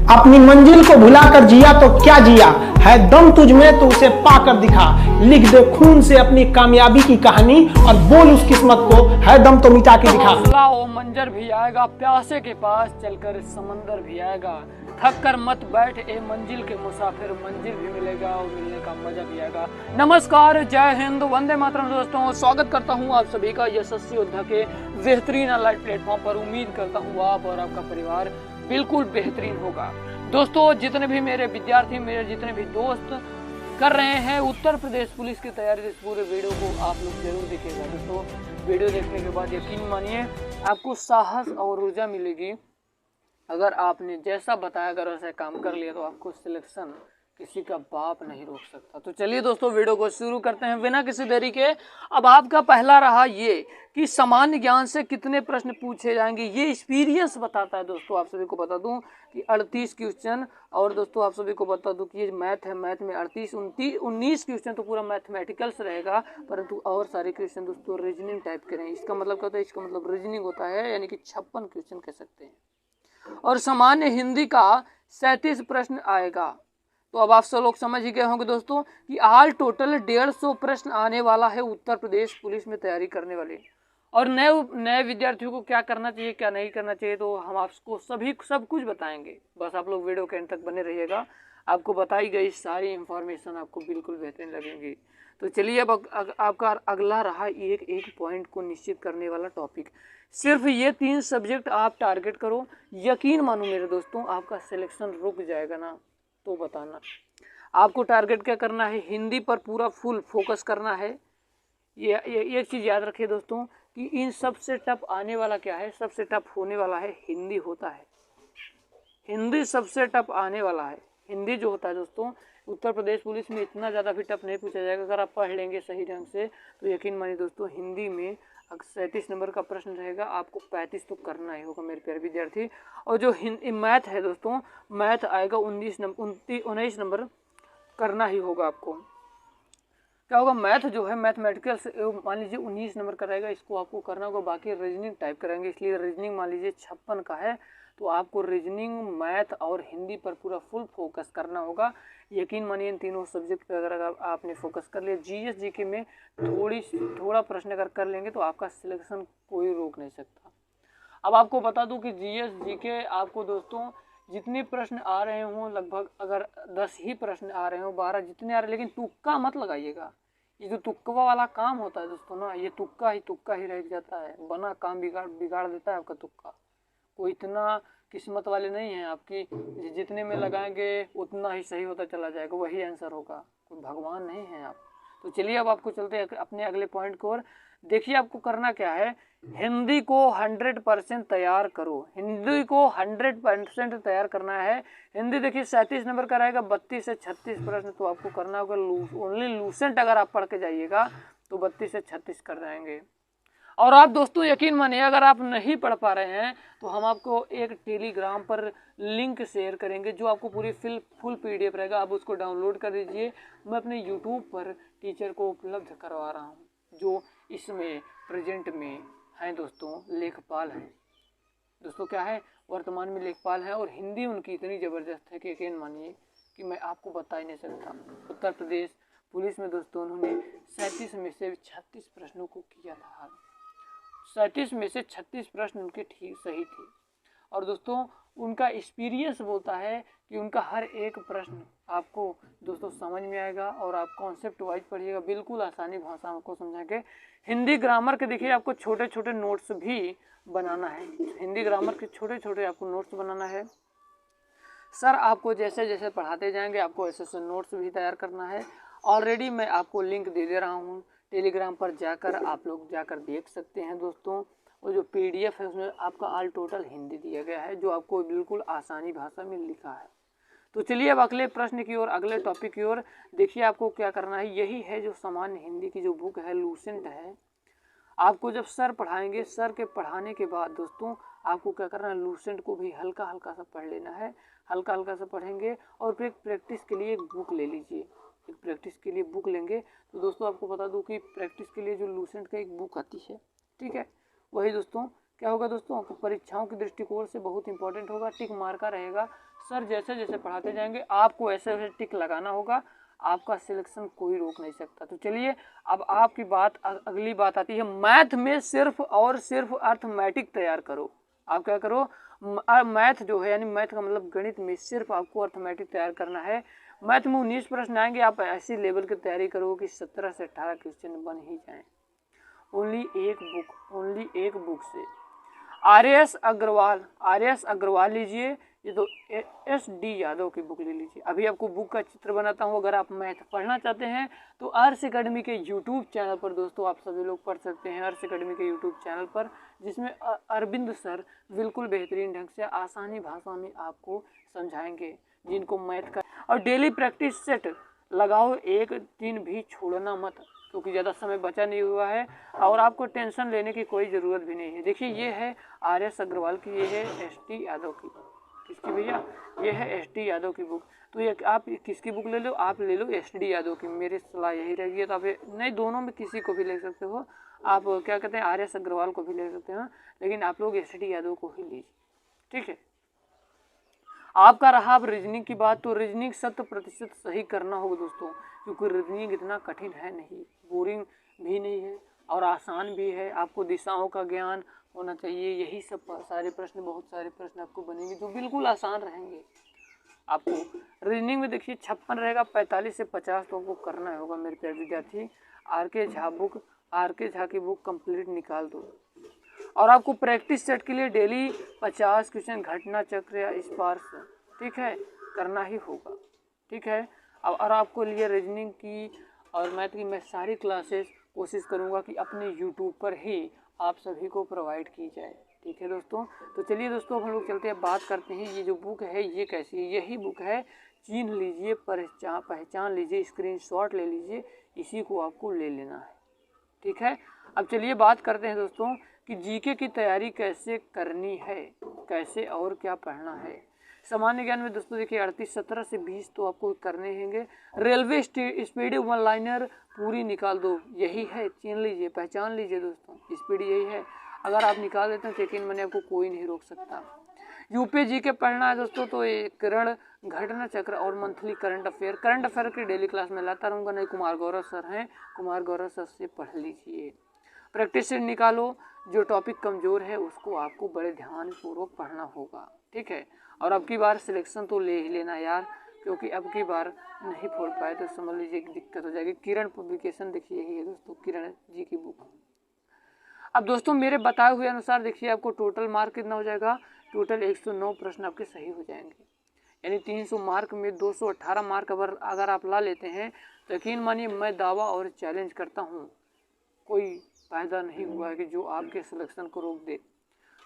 अपनी मंजिल को भुलाकर जिया तो क्या जिया, है दम तुझ में तो उसे पाकर दिखा। लिख दे खून से अपनी कामयाबी की कहानी और बोल उस किस्मत को, है दम तो मिटा के दिखा। हौसला हो मंजर भी आएगा, प्यासे के पास चलकर समंदर भी आएगा। थक कर मत बैठ ए मंजिल के मुसाफिर, मंजिल भी मिलेगा और मिलने का मजा भी आएगा। नमस्कार, जय हिंद, वंदे मातरम दोस्तों। स्वागत करता हूं आप सभी का यशस्वी योद्धा के बेहतरीन ऑनलाइन प्लेटफॉर्म पर। उम्मीद करता हूं आप और आपका परिवार बिल्कुल बेहतरीन होगा। दोस्तों, जितने भी मेरे विद्यार्थी, मेरे जितने भी दोस्त कर रहे हैं उत्तर प्रदेश पुलिस की तैयारी, इस पूरे वीडियो को आप लोग जरूर देखिएगा। दोस्तों, वीडियो देखने के बाद यकीन मानिए आपको साहस और ऊर्जा मिलेगी। अगर आपने जैसा बताया अगर वैसे काम कर लिया तो आपको सिलेक्शन किसी का बाप नहीं रोक सकता। तो चलिए दोस्तों, वीडियो को शुरू करते हैं बिना किसी देरी के। अब आपका पहला रहा ये कि सामान्य ज्ञान से कितने प्रश्न पूछे जाएंगे, ये एक्सपीरियंस बताता है। दोस्तों, आप सभी को बता दूं कि 38 क्वेश्चन, और दोस्तों आप सभी को बता दूं कि ये मैथ है। मैथ में 38, 19 क्वेश्चन तो पूरा मैथमेटिकल्स रहेगा, परंतु और सारे क्वेश्चन दोस्तों रीजनिंग टाइप के रहेंगे। इसका मतलब क्या होता है? इसका मतलब रीजनिंग होता है, यानी कि 56 क्वेश्चन कह सकते हैं। और सामान्य हिंदी का 37 प्रश्न आएगा। तो अब आप सब लोग समझ ही गए होंगे दोस्तों कि ऑल टोटल 150 प्रश्न आने वाला है उत्तर प्रदेश पुलिस में तैयारी करने वाले। और नए विद्यार्थियों को क्या करना चाहिए, क्या नहीं करना चाहिए, तो हम आपको सब कुछ बताएंगे। बस आप लोग वीडियो के अंत तक बने रहिएगा। आपको बताई गई सारी इंफॉर्मेशन आपको बिल्कुल बेहतरीन लगेंगी। तो चलिए, अब आपका अगला रहा एक पॉइंट को निश्चित करने वाला टॉपिक। सिर्फ ये 3 सब्जेक्ट आप टारगेट करो, यकीन मानो मेरे दोस्तों आपका सिलेक्शन रुक जाएगा ना। तो बताना आपको टारगेट क्या करना है, हिंदी पर पूरा फुल फोकस करना है। ये एक चीज़ याद रखिए दोस्तों कि इन सबसे टफ आने वाला क्या है, सबसे टफ होने वाला है हिंदी होता है। हिंदी सबसे टफ आने वाला है। हिंदी जो होता है दोस्तों, उत्तर प्रदेश पुलिस में इतना ज़्यादा भी टफ नहीं पूछा जाएगा। अगर आप पढ़ लेंगे सही ढंग से तो यकीन मानिए दोस्तों, हिंदी में 37 नंबर का प्रश्न रहेगा, आपको 35 तो करना ही होगा मेरे प्यारे विद्यार्थी। और जो मैथ है दोस्तों, मैथ आएगा 19 नंबर करना ही होगा आपको। क्या होगा? मैथ जो है मैथमेटिकल मान लीजिए 19 नंबर का रहेगा, इसको आपको करना होगा। बाकी रीजनिंग टाइप करेंगे, इसलिए रीजनिंग मान लीजिए 56 का है, तो आपको रीजनिंग, मैथ और हिंदी पर पूरा फुल फोकस करना होगा। यकीन मानिए इन तीनों सब्जेक्ट पर अगर आपने फोकस कर लिया, जीएस जीके में थोड़ा प्रश्न अगर कर लेंगे तो आपका सिलेक्शन कोई रोक नहीं सकता। अब आपको बता दूं कि जीएस जीके आपको दोस्तों जितने प्रश्न आ रहे हों, लगभग अगर 10 ही प्रश्न आ रहे हों, 12 जितने आ रहे, लेकिन तुक्का मत लगाइएगा। ये जो तुक्का वाला काम होता है दोस्तों ना, ये तुक्का ही रह जाता है, बना काम बिगाड़ देता है आपका तुक्का। कोई इतना किस्मत वाले नहीं है आपकी, जितने में लगाएंगे उतना ही सही होता चला जाएगा, वही आंसर होगा। कोई भगवान नहीं है आप। तो चलिए, अब आपको चलते हैं अपने अगले पॉइंट को। और देखिए आपको करना क्या है, हिंदी को 100% तैयार करो। हिंदी को 100% तैयार करना है। हिंदी देखिए 37 नंबर का रहेगा, 32 से 36 प्रश्न तो आपको करना होगा। ओनली लूसेंट अगर आप पढ़ के जाइएगा तो 32 से 36 कर जाएंगे। और आप दोस्तों यकीन मानिए, अगर आप नहीं पढ़ पा रहे हैं तो हम आपको एक टेलीग्राम पर लिंक शेयर करेंगे, जो आपको पूरी फुल पीडीएफ रहेगा। आप उसको डाउनलोड कर दीजिए। मैं अपने यूट्यूब पर टीचर को उपलब्ध करवा रहा हूँ, जो इसमें प्रेजेंट में हैं दोस्तों, लेखपाल हैं। दोस्तों क्या है, वर्तमान में लेखपाल हैं, और हिंदी उनकी इतनी ज़बरदस्त है कि यकीन मानिए कि मैं आपको बता ही नहीं सकता। उत्तर प्रदेश पुलिस में दोस्तों उन्होंने 37 में से 36 प्रश्नों को किया था। 37 में से 36 प्रश्न उनके ठीक सही थे। और दोस्तों उनका एक्सपीरियंस बोलता है कि उनका हर एक प्रश्न आपको दोस्तों समझ में आएगा, और आप कॉन्सेप्ट वाइज पढ़िएगा, बिल्कुल आसानी भाषा में आपको समझाएंगे। हिंदी ग्रामर के देखिए आपको छोटे छोटे नोट्स भी बनाना है। हिंदी ग्रामर के छोटे छोटे आपको नोट्स बनाना है। सर आपको जैसे जैसे पढ़ाते जाएंगे आपको ऐसे ऐसे नोट्स भी तैयार करना है। ऑलरेडी मैं आपको लिंक दे रहा हूँ, टेलीग्राम पर जाकर आप लोग जाकर देख सकते हैं दोस्तों। वो जो पीडीएफ है उसमें आपका ऑल टोटल हिंदी दिया गया है, जो आपको बिल्कुल आसानी भाषा में लिखा है। तो चलिए अब अगले प्रश्न की ओर, अगले टॉपिक की ओर। देखिए आपको क्या करना है, यही है जो सामान्य हिंदी की जो बुक है, लूसेंट है। आपको जब सर पढ़ाएंगे, सर के पढ़ाने के बाद दोस्तों आपको क्या करना है, लूसेंट को भी हल्का हल्का सा पढ़ लेना है। हल्का हल्का सा पढ़ेंगे और फिर प्रैक्टिस के लिए एक बुक ले लीजिए। एक प्रैक्टिस के लिए बुक लेंगे तो दोस्तों आपको बता दूं कि प्रैक्टिस के लिए जो लूसेंट का एक बुक आती है, ठीक है, वही दोस्तों क्या होगा दोस्तों, परीक्षाओं के दृष्टिकोण से बहुत इंपॉर्टेंट होगा। टिक मार का रहेगा, सर जैसे जैसे पढ़ाते जाएंगे आपको ऐसे वैसे टिक लगाना होगा, आपका सिलेक्शन कोई रोक नहीं सकता। तो चलिए अब आपकी बात अगली बात आती है, मैथ में सिर्फ और सिर्फ अर्थमेटिक तैयार करो। आप क्या करो, मैथ जो है यानी मैथ का मतलब गणित में सिर्फ आपको अर्थमेटिक तैयार करना है। मैथ में 19 प्रश्न आएंगे, आप ऐसी लेवल की तैयारी करो कि 17 से 18 क्वेश्चन बन ही जाएं। ओनली एक बुक से। आर.एस. अग्रवाल लीजिए, ये तो एस.डी. यादव की बुक ले लीजिए। अभी आपको बुक का चित्र बनाता हूँ, अगर आप मैथ पढ़ना चाहते हैं तो आर्स एकेडमी के यूट्यूब चैनल पर दोस्तों आप सभी लोग पढ़ सकते हैं। आर्स एकेडमी के यूट्यूब चैनल पर, जिसमें अरविंद सर बिल्कुल बेहतरीन ढंग से आसानी भाषा में आपको समझाएंगे जिनको मैथ का। और डेली प्रैक्टिस सेट लगाओ, एक दिन भी छोड़ना मत, क्योंकि ज़्यादा समय बचा नहीं हुआ है और आपको टेंशन लेने की कोई ज़रूरत भी नहीं है। देखिए ये है आर.एस. अग्रवाल की, ये है एस.टी. यादव की। किसकी भैया? ये है एस.टी. यादव की बुक। तो ये आप किसकी बुक ले लो? आप ले लो एस.डी. यादव की। मेरी सलाह यही रहेगी। तो आप नहीं, दोनों में किसी को भी ले सकते हो आप, क्या कहते हैं, आर.एस. अग्रवाल को भी ले सकते हो, लेकिन आप लोग एस.डी. यादव को ही लीजिए, ठीक है। आपका रहा अब रीजनिंग की बात, तो रीजनिंग 100% सही करना होगा दोस्तों, क्योंकि रीजनिंग इतना कठिन है नहीं, बोरिंग भी नहीं है और आसान भी है। आपको दिशाओं का ज्ञान होना चाहिए। यही सब सारे प्रश्न, बहुत सारे प्रश्न आपको बनेंगे जो बिल्कुल आसान रहेंगे। आपको रीजनिंग में देखिए 56 रहेगा, 45 से 50 तो आपको करना होगा मेरे प्यारे विद्यार्थी। आर के झा की बुक कंप्लीट निकाल दो। और आपको प्रैक्टिस सेट के लिए डेली 50 क्वेश्चन घटना चक्र या स्पार्श, ठीक है, करना ही होगा, ठीक है। अब और आपको लिए रीजनिंग की और मैथ की मैं सारी क्लासेस कोशिश करूंगा कि अपने यूट्यूब पर ही आप सभी को प्रोवाइड की जाए, ठीक है दोस्तों। तो चलिए दोस्तों हम लोग चलते हैं, बात करते हैं ये जो बुक है ये कैसी है। यही बुक है, चिन्ह लीजिए, पहचान लीजिए, स्क्रीनशॉट ले लीजिए, इसी को आपको ले लेना है, ठीक है। अब चलिए बात करते हैं दोस्तों कि जीके की तैयारी कैसे करनी है, कैसे और क्या पढ़ना है। सामान्य ज्ञान में दोस्तों देखिए 38, 17 से 20 तो आपको करने होंगे। रेलवे स्पीड वन लाइनर पूरी निकाल दो, यही है, चिन्ह लीजिए, पहचान लीजिए दोस्तों, स्पीड यही है। अगर आप निकाल देते हैं तो यकीन मानिए आपको कोई नहीं रोक सकता। यूपी जीके पढ़ना है दोस्तों, तो ये किरण, घटना चक्र और मंथली करंट अफेयर की डेली क्लास में लाता रहूँगा। नहीं, कुमार गौरव सर हैं, कुमार गौरव सर से पढ़ लीजिए। प्रैक्टिस सेट निकालो, जो टॉपिक कमज़ोर है उसको आपको बड़े ध्यान पूर्वक पढ़ना होगा, ठीक है। और अब की बार सिलेक्शन तो ले ही लेना यार, क्योंकि अब की बार नहीं फोड़ पाए तो समझ लीजिए कि दिक्कत हो जाएगी। किरण पब्लिकेशन देखिए, यही है दोस्तों, किरण जी की बुक। अब दोस्तों मेरे बताए हुए अनुसार देखिए आपको टोटल मार्क कितना हो जाएगा, टोटल 109 प्रश्न आपके सही हो जाएंगे, यानी 300 मार्क में 218 मार्क अगर आप ला लेते हैं तो यकीन मानिए मैं दावा और चैलेंज करता हूँ कोई फायदा नहीं हुआ है कि जो आपके सिलेक्शन को रोक दे।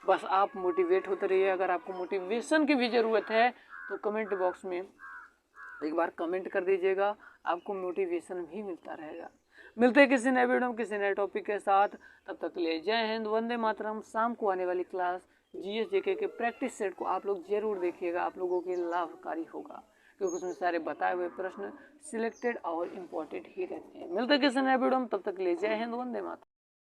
बस आप मोटिवेट होते रहिए। अगर आपको मोटिवेशन की भी ज़रूरत है तो कमेंट बॉक्स में एक बार कमेंट कर दीजिएगा, आपको मोटिवेशन भी मिलता रहेगा। मिलते हैं किसी नए वीडियो में किसी नए टॉपिक के साथ, तब तक के लिए जय हिंद, वंदे मातरम। शाम को आने वाली क्लास जीएस जेके के प्रैक्टिस सेट को आप लोग जरूर देखिएगा, आप लोगों के लाभकारी होगा, क्योंकि उसमें सारे बताए हुए प्रश्न सिलेक्टेड और इम्पोर्टेंट ही रहते हैं। मिलते हैं किसी नए वीडियो में, तब तक के लिए जय हिंद, वंदे मातरम।